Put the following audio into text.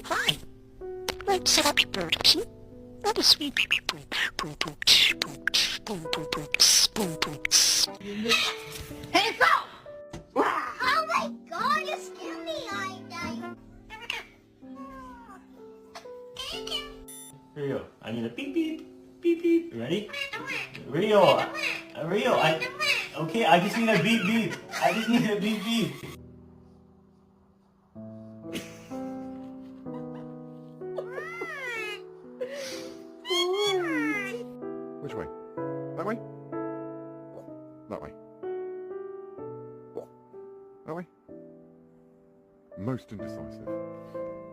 Oh, hi. Let's set up your bird key. What a sweet baby boom, boom, boom, boom, boom, boom, boom, boom, boom. Hey, stop! Oh my god, you scared me, I died. Rio, I need a beep beep, beep beep. Ready? Rio, Rio, okay, I just need a beep beep. I just need a beep beep. Which way? That way? That way. That way? Most indecisive.